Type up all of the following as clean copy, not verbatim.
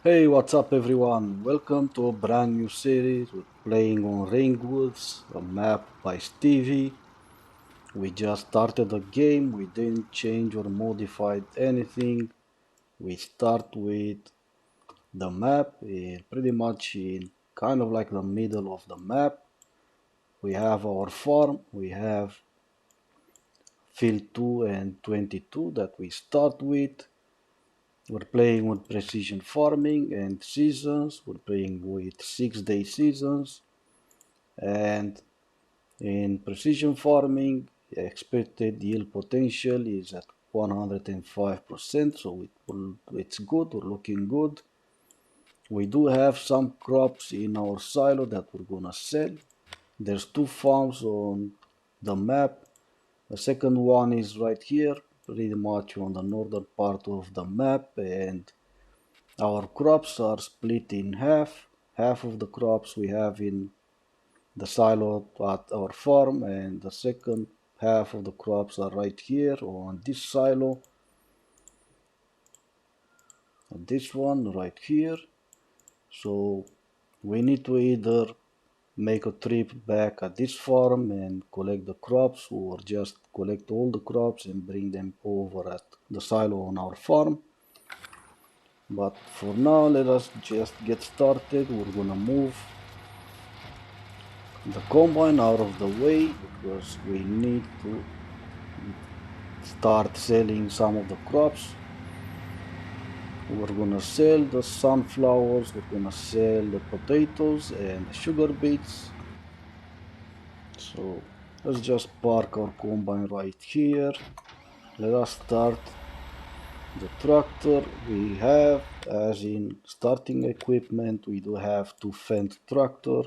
Hey, what's up everyone? Welcome to a brand new series. We're playing on Ringwoods, a map by Stevie. We just started the game, we didn't change or modify anything. We start with the map, pretty much in kind of like the middle of the map. We have our farm, we have field 2 and 22 that we start with. We're playing with precision farming and seasons. We're playing with 6-day seasons. And in precision farming, expected yield potential is at 105%, so it's good, we're looking good. We do have some crops in our silo that we're gonna sell. There's two farms on the map. The second one is right here, pretty much on the northern part of the map, and our crops are split in half. Half of the crops we have in the silo at our farm, and the second half of the crops are right here on this silo, and this one right here. So we need to either make a trip back at this farm and collect the crops, or just collect all the crops and bring them over at the silo on our farm. But for now, let us just get started. We're gonna move the combine out of the way because we need to start selling some of the crops. We're gonna sell the sunflowers, we're gonna sell the potatoes and the sugar beets. So let's just park our combine right here. Let us start the tractor. We have, as in starting equipment, we do have two Fendt tractor.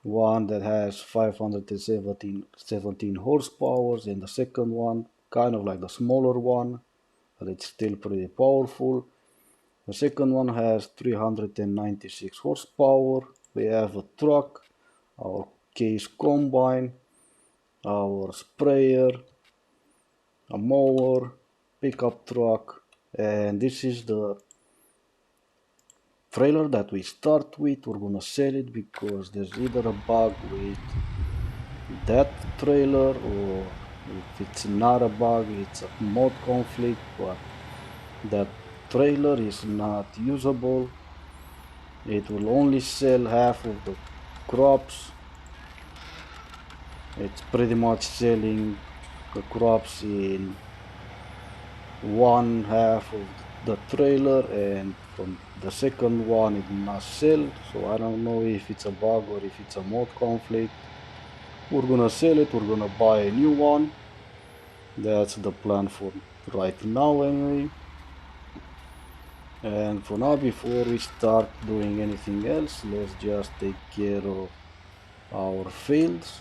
One that has 517 horsepower, and the second one kind of like the smaller one, but it's still pretty powerful. The second one has 396 horsepower. We have a truck, our case combine, our sprayer, a mower, pickup truck, and this is the trailer that we start with. We're gonna sell it because there's either a bug with that trailer, or if it's not a bug, it's a mod conflict, but that trailer is not usable. It will only sell half of the crops. It's pretty much selling the crops in one half of the trailer, and from the second one it must sell. So I don't know if it's a bug or if it's a mod conflict. We're gonna sell it, we're gonna buy a new one. That's the plan for right now anyway. And for now, before we start doing anything else, let's just take care of our fields.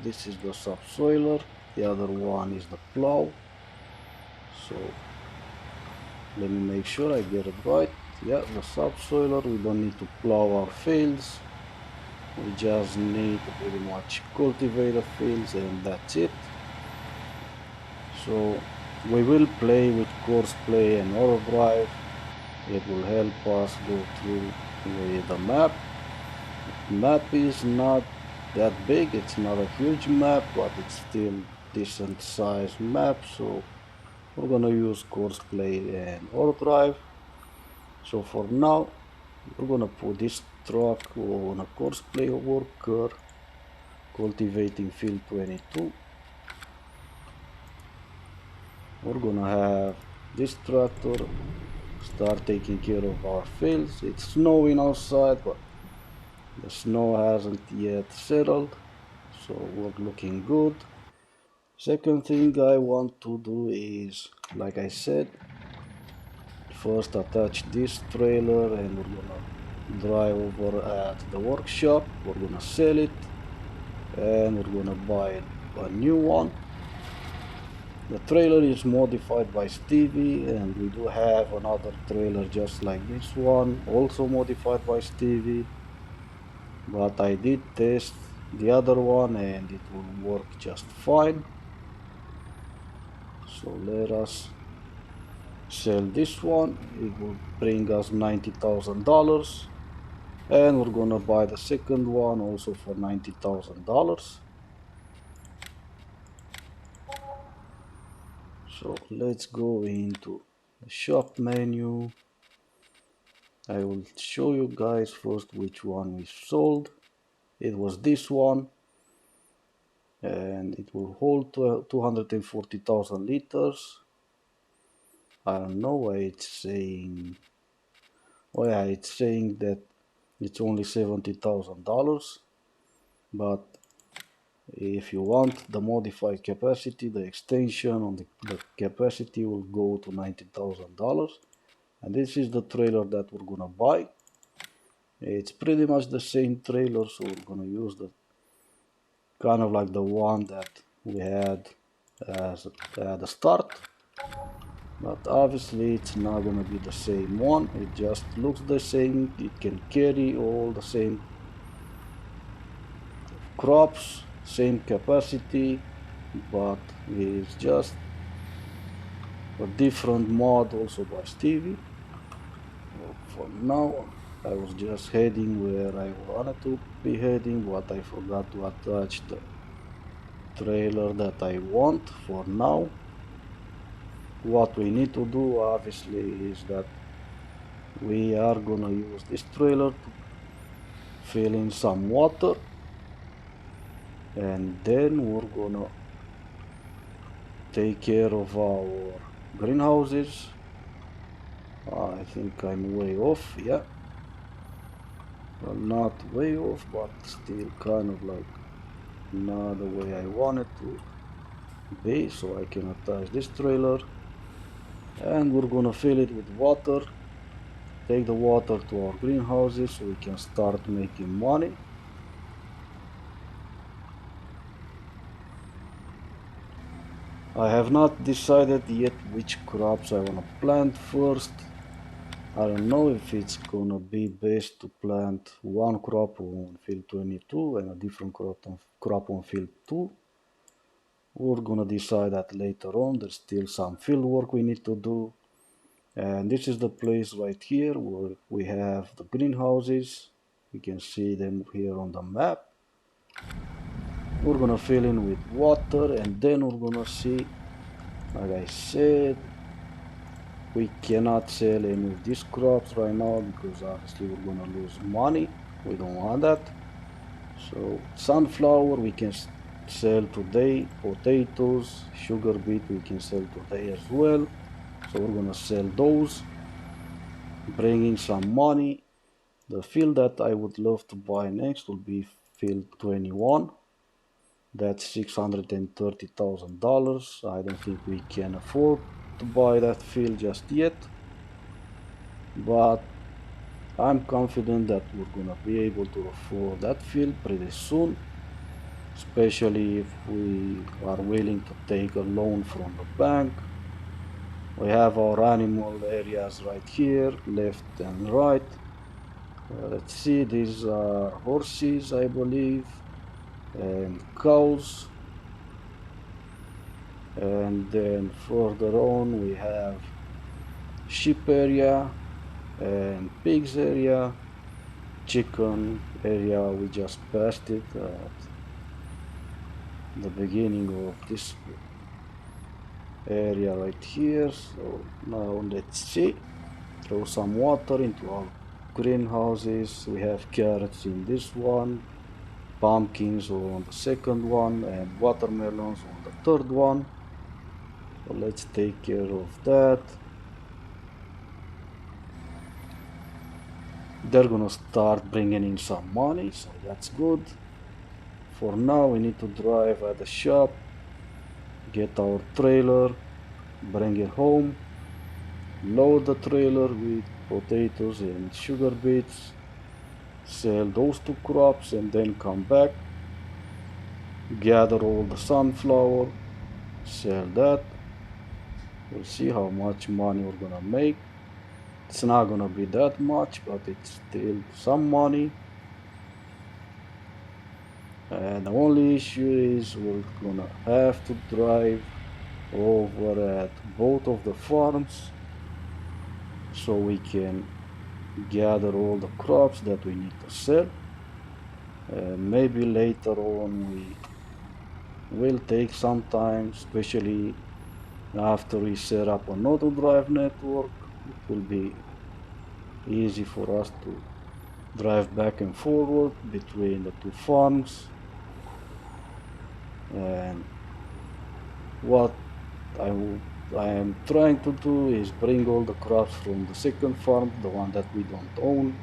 This is the subsoiler, the other one is the plow. So let me make sure I get it right. Yeah, the subsoiler, we don't need to plow our fields. We just need to pretty much cultivate the fields, and that's it. So we will play with course play and overdrive. It will help us go through with the map. Map is not that big, it's not a huge map, but it's still decent size map, so we're gonna use course play and overdrive. So for now, we're gonna put this truck on a course play worker, cultivating field 22. We're gonna have this tractor start taking care of our fields. It's snowing outside, but the snow hasn't yet settled, so we're looking good. Second thing I want to do is, like I said, first attach this trailer and we're gonna drive over at the workshop. We're gonna sell it and we're gonna buy a new one. The trailer is modified by Stevie, and we do have another trailer just like this one, also modified by Stevie, but I did test the other one and it will work just fine. So let us Sell this one, it will bring us $90,000. And we're gonna buy the second one also for $90,000. So let's go into the shop menu. I will show you guys first which one we sold. It was this one, and it will hold 240,000 liters. I don't know why it's saying. Oh yeah, it's saying that it's only $70,000, but if you want the modified capacity, the extension on the capacity will go to $90,000. And this is the trailer that we're gonna buy. It's pretty much the same trailer, so we're gonna use the kind of like the one that we had as at the start. But obviously it's not gonna be the same one. It just looks the same. It can carry all the same crops, same capacity, but it's just a different mod also by Stevie. For now, I was just heading where I wanted to be heading, but I forgot to attach the trailer that I want for now. What we need to do obviously is that we are gonna use this trailer to fill in some water, and then we're gonna take care of our greenhouses. I think I'm way off, yeah. Well, not way off, but still kind of like not the way I want it to be. So I can attach this trailer, and we're gonna fill it with water, take the water to our greenhouses so we can start making money. I have not decided yet which crops I wanna plant first. I don't know if it's gonna be best to plant one crop on field 22 and a different crop on field 2. We're gonna decide that later on. There's still some field work we need to do. And this is the place right here where we have the greenhouses. You can see them here on the map. We're gonna fill in with water, and then we're gonna see, like I said, we cannot sell any of these crops right now because obviously we're gonna lose money. We don't want that. So sunflower we can sell today, potatoes, sugar beet we can sell today as well. So we're gonna sell those, bring in some money. The field that I would love to buy next will be field 21. That's $630,000. I don't think we can afford to buy that field just yet, but I'm confident that we're gonna be able to afford that field pretty soon, especially if we are willing to take a loan from the bank. We have our animal areas right here, left and right. Let's see, these are horses, I believe, and cows. And then further on we have sheep area and pigs area, chicken area. We just passed it at the beginning of this area right here. So now let's see, throw some water into our greenhouses. We have carrots in this one, pumpkins on the second one, and watermelons on the third one. So let's take care of that. They're gonna start bringing in some money, so that's good. For now we need to drive at the shop, get our trailer, bring it home, load the trailer with potatoes and sugar beets, sell those two crops, and then come back, gather all the sunflower, sell that. We'll see how much money we're gonna make. It's not gonna be that much, but it's still some money. And the only issue is we're gonna have to drive over at both of the farms so we can gather all the crops that we need to sell. Maybe later on we will take some time, especially after we set up an auto drive network. It will be easy for us to drive back and forward between the two farms. And what I, I am trying to do is bring all the crops from the second farm, the one that we don't own,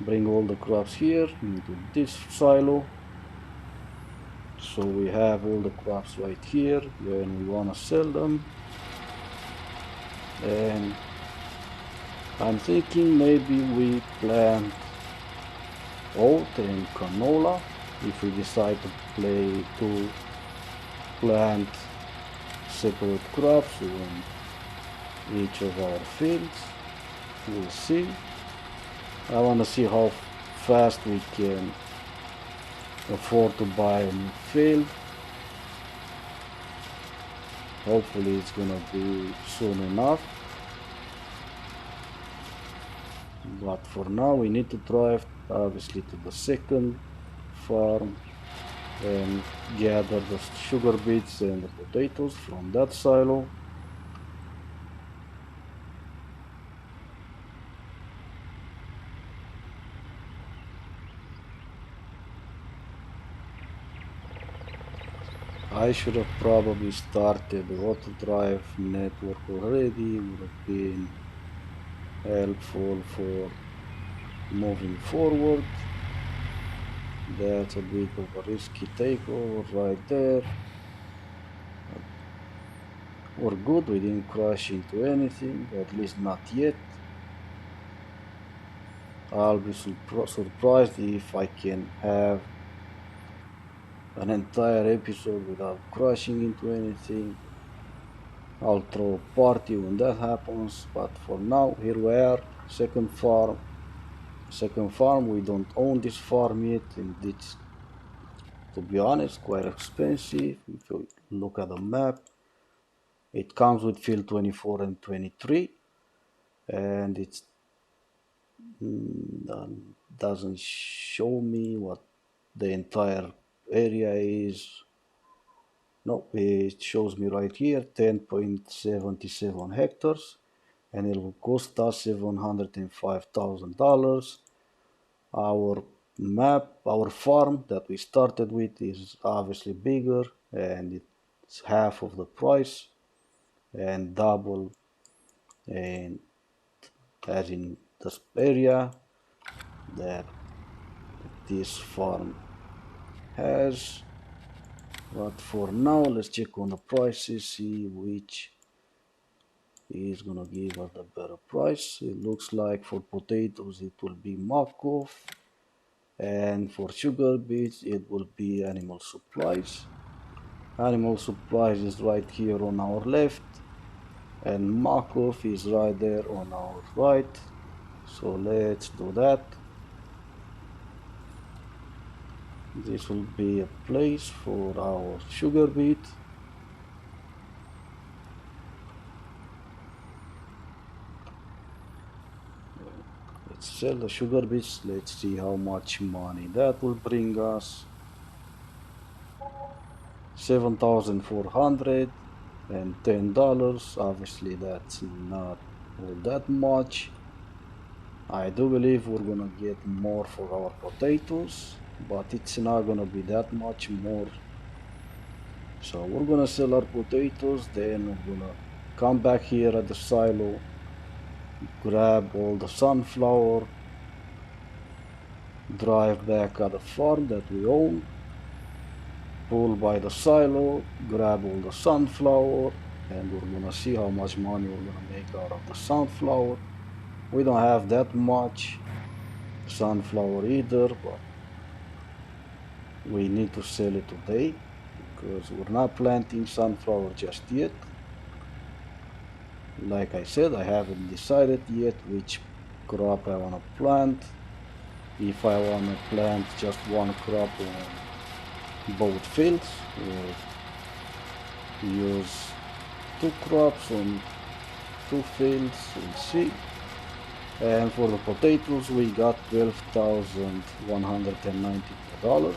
bring all the crops here into this silo. So we have all the crops right here when we want to sell them. And I'm thinking maybe we plant oat and canola if we decide to plant separate crops on each of our fields. We'll see. I want to see how fast we can afford to buy a new field. Hopefully it's gonna be soon enough. But for now we need to drive obviously to the second farm and gather the sugar beets and the potatoes from that silo. I should have probably started the auto drive network already, would have been helpful for moving forward. That's a bit of a risky takeover right there. We're good, we didn't crash into anything, at least not yet. I'll be surprised if I can have an entire episode without crashing into anything. I'll throw a party when that happens, but for now, here we are, second farm. Second farm, we don't own this farm yet, and it's, to be honest, quite expensive. If you look at the map, it comes with field 24 and 23, and it doesn't show me what the entire area is. No, it shows me right here 10.77 hectares, and it will cost us $705,000. Our our farm that we started with is obviously bigger, and it's half of the price and double, and as in this area that this farm has. But for now, let's check on the prices, see which is gonna give us the better price. It looks like for potatoes it will be Markov, and for sugar beets it will be Animal Supplies. Animal Supplies is right here on our left, and Markov is right there on our right. So let's do that. This will be a place for our sugar beet. Let's sell the sugar beets. Let's see how much money that will bring us. 7,410. Obviously that's not all that much. I do believe we're gonna get more for our potatoes, but it's not gonna be that much more. So we're gonna sell our potatoes, then we're gonna come back here at the silo, grab all the sunflower, drive back at the farm that we own, pull by the silo, grab all the sunflower, and we're gonna see how much money we're gonna make out of the sunflower. We don't have that much sunflower either, but we need to sell it today because we're not planting sunflower just yet. Like I said, I haven't decided yet which crop I want to plant. If I want to plant just one crop on both fields, or use two crops on two fields, we'll see. And for the potatoes, we got $12,194.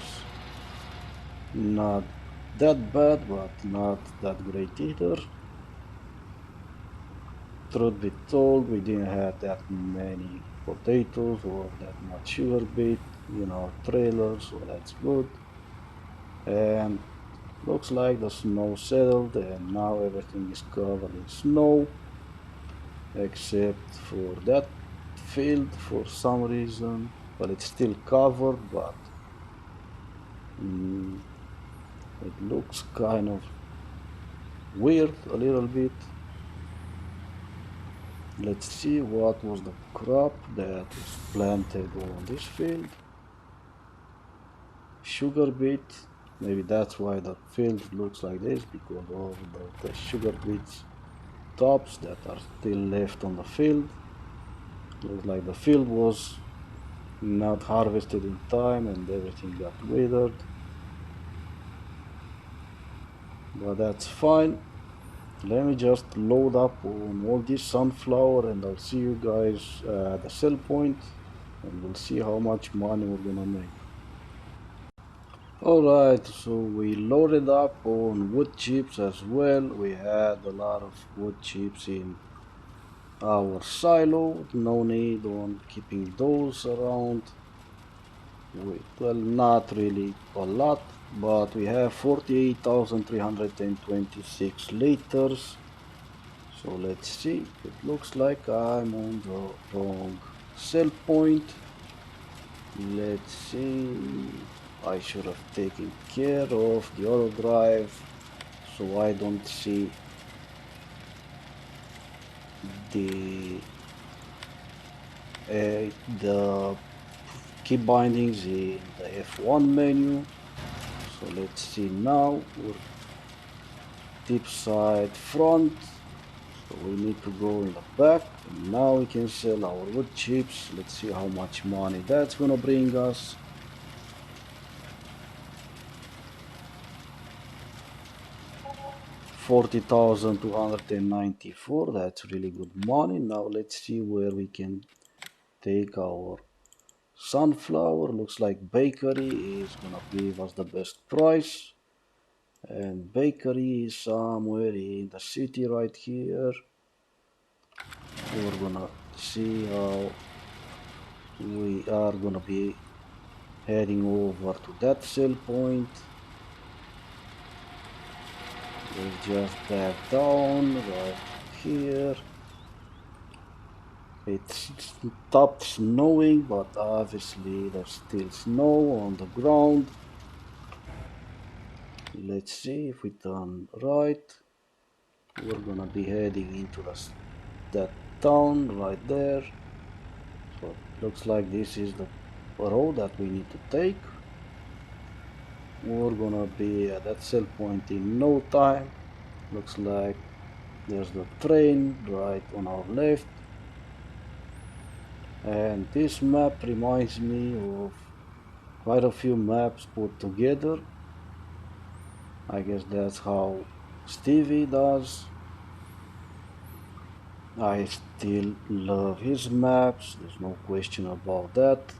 Not that bad, but not that great either. Truth be told, we didn't have that many potatoes or that much sugar beet in our trailer, so that's good. And looks like the snow settled and now everything is covered in snow except for that field for some reason. Well, it's still covered, but mm, it looks kind of weird a little bit. Let's see what was the crop that was planted on this field. Sugar beet. Maybe that's why the field looks like this, because of the sugar beets tops that are still left on the field. Looks like the field was not harvested in time and everything got withered, but that's fine. Let me just load up on all this sunflower and I'll see you guys at the sell point and we'll see how much money we're gonna make. Alright, so we loaded up on wood chips as well. We had a lot of wood chips in our silo. No need on keeping those around. Well, not really a lot, but we have 48,326 liters. So let's see. It looks like I'm on the wrong sell point. Let's see. I should have taken care of the auto drive so I don't see the the key bindings in the F1 menu. So let's see now. We're tip side front. So we need to go in the back. And now we can sell our wood chips. Let's see how much money that's gonna bring us. 40,294. That's really good money. Now let's see where we can take our sunflower. Looks like bakery is gonna give us the best price. And bakery is somewhere in the city right here. We're gonna see how we are gonna be heading over to that sell point. We'll just back down right here. It stopped snowing, but obviously there's still snow on the ground. Let's see if we turn right. We're gonna be heading into that town right there. So it looks like this is the road that we need to take. We're gonna be at that sell point in no time. Looks like there's the train right on our left. And this map reminds me of quite a few maps put together. I guess that's how Stevie does. I still love his maps, there's no question about that.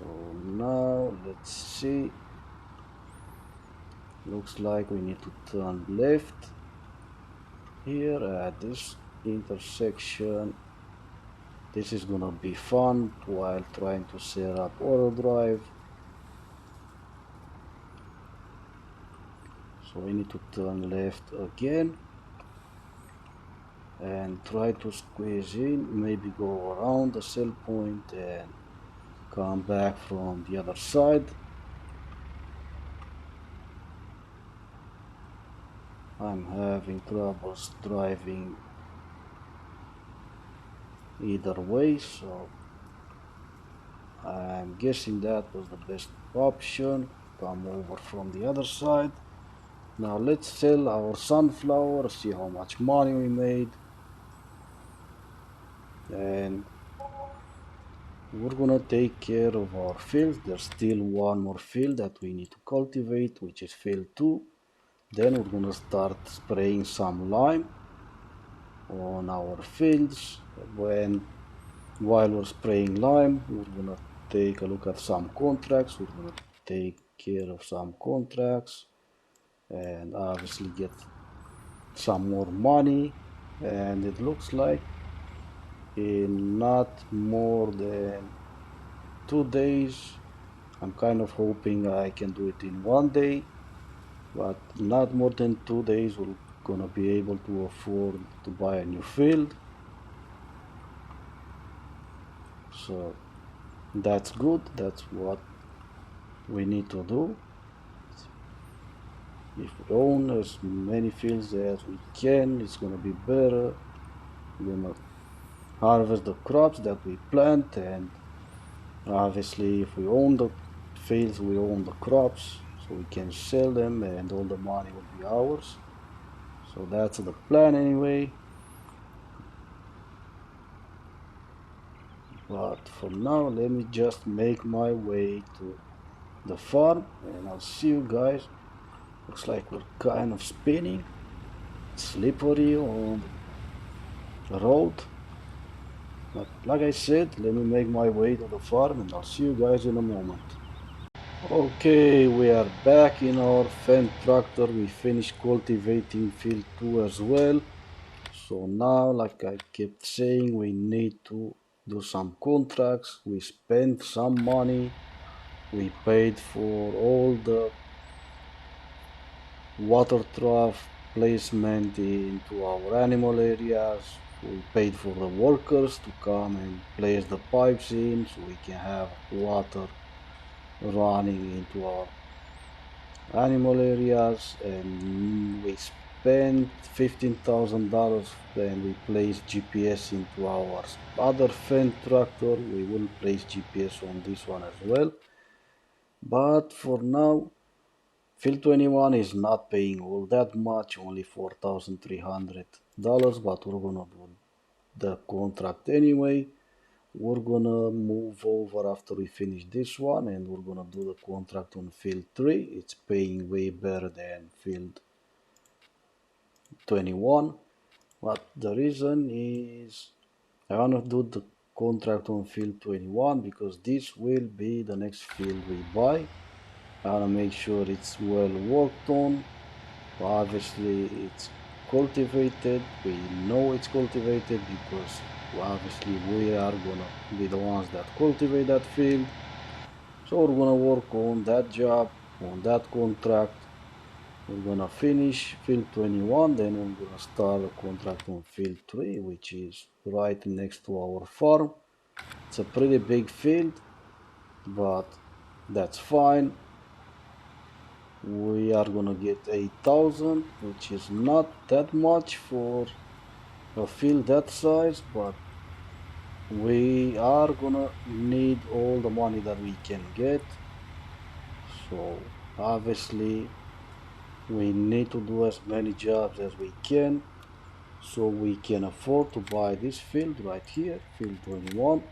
So now let's see. Looks like we need to turn left here at this intersection. This is gonna be fun while trying to set up auto drive. So we need to turn left again and try to squeeze in, maybe go around the sell point and come back from the other side. I'm having troubles driving either way, so I'm guessing that was the best option. Come over from the other side. Now let's sell our sunflower, see how much money we made. And we're gonna take care of our fields. There's still one more field that we need to cultivate, which is field 2. Then we're gonna start spraying some lime. on our fields. When while we're spraying lime, we're gonna take a look at some contracts. We're gonna take care of some contracts and obviously get some more money. And it looks like in not more than 2 days, I'm kind of hoping I can do it in one day, but not more than 2 days we're gonna be able to afford to buy a new field. So that's good. That's what we need to do. If we own as many fields as we can, it's gonna be better. We're gonna harvest the crops that we plant, and obviously if we own the fields, we own the crops, so we can sell them and all the money will be ours. So that's the plan anyway. But for now, let me just make my way to the farm and I'll see you guys. Looks like we're kind of spinning, slippery on the road. But like I said, let me make my way to the farm and I'll see you guys in a moment. Okay, we are back in our Fendt tractor. We finished cultivating field 2 as well. So now, like I kept saying, we need to do some contracts. We spent some money. We paid for all the water trough placement into our animal areas. We paid for the workers to come and place the pipes in so we can have water running into our animal areas, and we spent $15,000 and we placed GPS into our other Fendt tractor. We will place GPS on this one as well, but for now Field 21 is not paying all that much, only $4,300, but we're gonna do the contract anyway. We're gonna move over after we finish this one and we're gonna do the contract on field 3. It's paying way better than field 21. But the reason is I wanna do the contract on field 21 because this will be the next field we buy. I wanna make sure it's well worked on. Obviously it's cultivated. We know it's cultivated because obviously we are gonna be the ones that cultivate that field. So we're gonna work on that job, on that contract. We're gonna finish field 21, then we're gonna start a contract on field 3, which is right next to our farm. It's a pretty big field, but that's fine. We are gonna get 8,000, which is not that much for a field that size, but we are gonna need all the money that we can get. So obviously we need to do as many jobs as we can so we can afford to buy this field right here, field 21.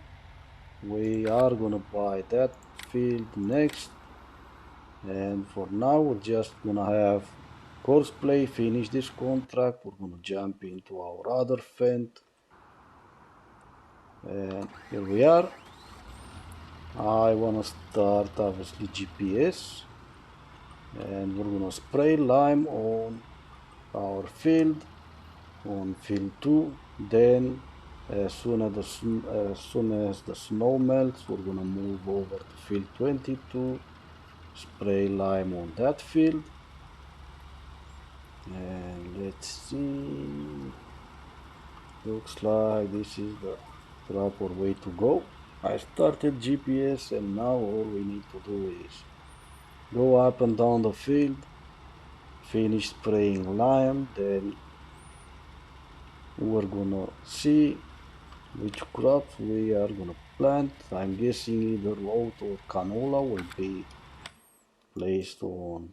We are gonna buy that field next, and for now we're just gonna have courseplay, finish this contract. We're gonna jump into our other Fendt, and here we are. I wanna start obviously GPS, and we're gonna spray lime on our field, on field 2. Then as soon as the snow melts, we're gonna move over to field 22, spray lime on that field. And let's see, looks like this is the proper way to go. I started GPS and now all we need to do is go up and down the field, finish spraying lime, then we're gonna see which crops we are gonna plant. I'm guessing either oat or canola will be placed on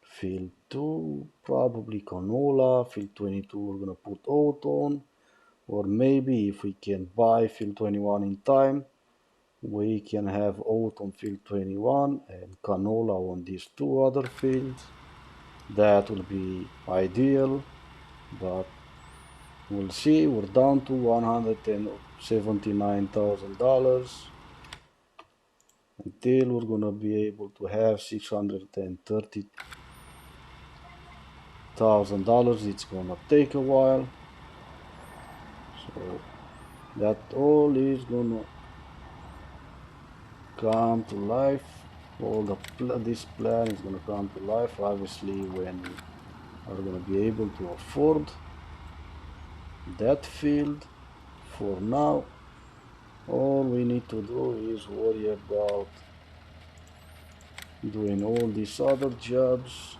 field 2, probably canola. Field 22 we're gonna put oat on, or maybe if we can buy field 21 in time, we can have oat on field 21 and canola on these two other fields. That will be ideal, but We'll see, we're down to $179,000 until we're gonna be able to have $630,000. It's gonna take a while, so that all is gonna come to life. All this plan is gonna come to life, obviously, when we are gonna be able to afford that field. For now, all we need to do is worry about doing all these other jobs.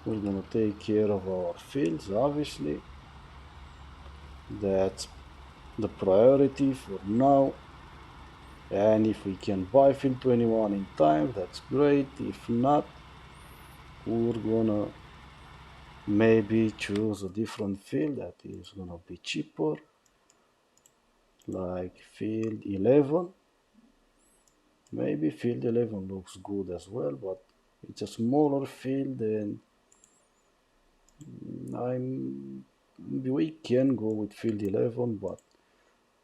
We're gonna take care of our fields, obviously. That's the priority for now. And if we can buy field 21 in time, that's great. If not, we're gonna maybe choose a different field that is gonna be cheaper, like field 11. Maybe field 11 looks good as well, but it's a smaller field, and I'm we can go with field 11, but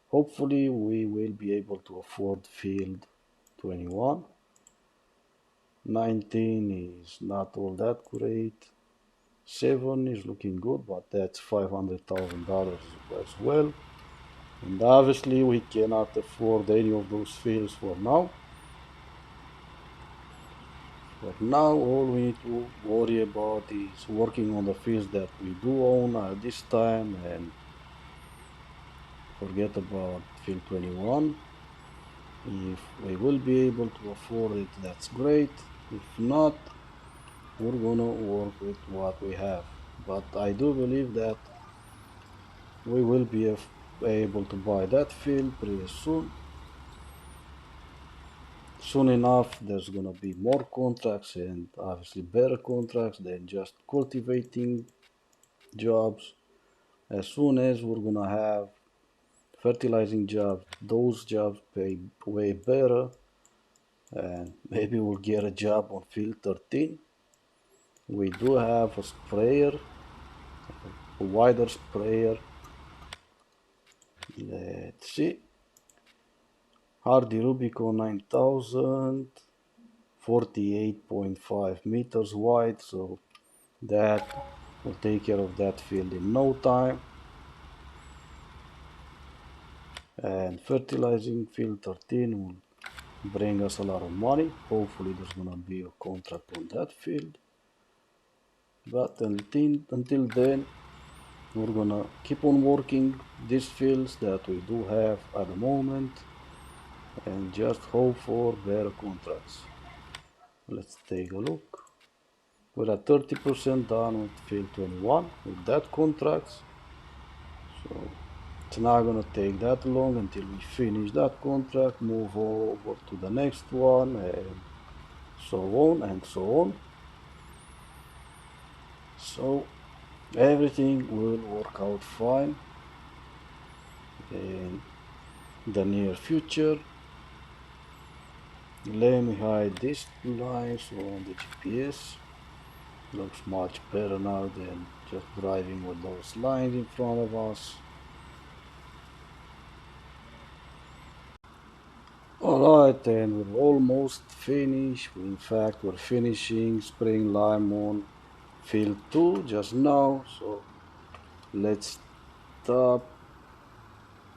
hopefully we will be able to afford field 21. 19 is not all that great. 7 is looking good, but that's $500,000 as well. And obviously we cannot afford any of those fields for now. For now, all we need to worry about is working on the fields that we do own at this time and forget about field 21. If we will be able to afford it, that's great. If not, we're gonna work with what we have. But I do believe that we will be able to buy that field pretty soon. Soon enough, there's gonna be more contracts and obviously better contracts than just cultivating jobs. As soon as we're gonna have fertilizing jobs, those jobs pay way better, and maybe we'll get a job on field 13. We do have a sprayer, a wider sprayer. Let's see. Hardy Rubicon 9000, 48.5 meters wide, so that will take care of that field in no time. And fertilizing field 13 will bring us a lot of money. Hopefully there's gonna be a contract on that field. But until then, we're gonna keep on working these fields that we do have at the moment and just hope for better contracts. Let's take a look. We're at 30% done with field 21 with that contracts. So it's not gonna take that long until we finish that contract, move over to the next one, and so on and so on. So everything will work out fine in the near future. Let me hide these lines on the GPS. Looks much better now than just driving with those lines in front of us. Alright, and we're almost finished. In fact, we're finishing spraying lime on field 2 just now. So let's stop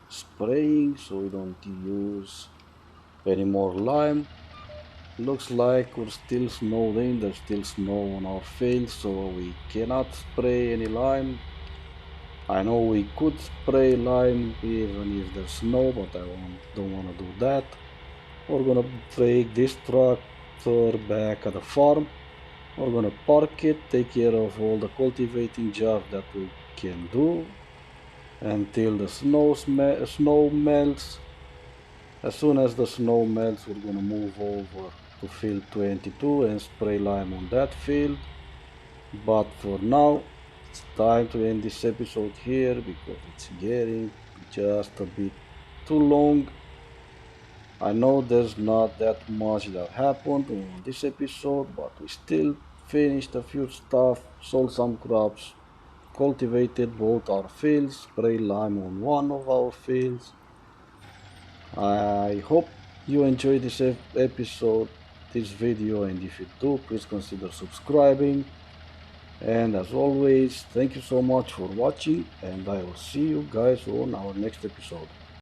spraying so we don't use any more lime. Looks like we're still snowed in. There's still snow on our field, so we cannot spray any lime. I know we could spray lime even if there's snow, but don't want to do that. We're gonna take this tractor back at the farm. We're gonna park it, take care of all the cultivating jobs that we can do until the snow melts. As soon as the snow melts, we're gonna move over to field 22 and spray lime on that field. But for now, it's time to end this episode here because it's getting just a bit too long. I know there's not that much that happened on this episode, but we still finished a few stuff, sold some crops, cultivated both our fields, sprayed lime on one of our fields. I hope you enjoyed this episode, this video, and if you do, please consider subscribing. And as always, thank you so much for watching, and I will see you guys on our next episode.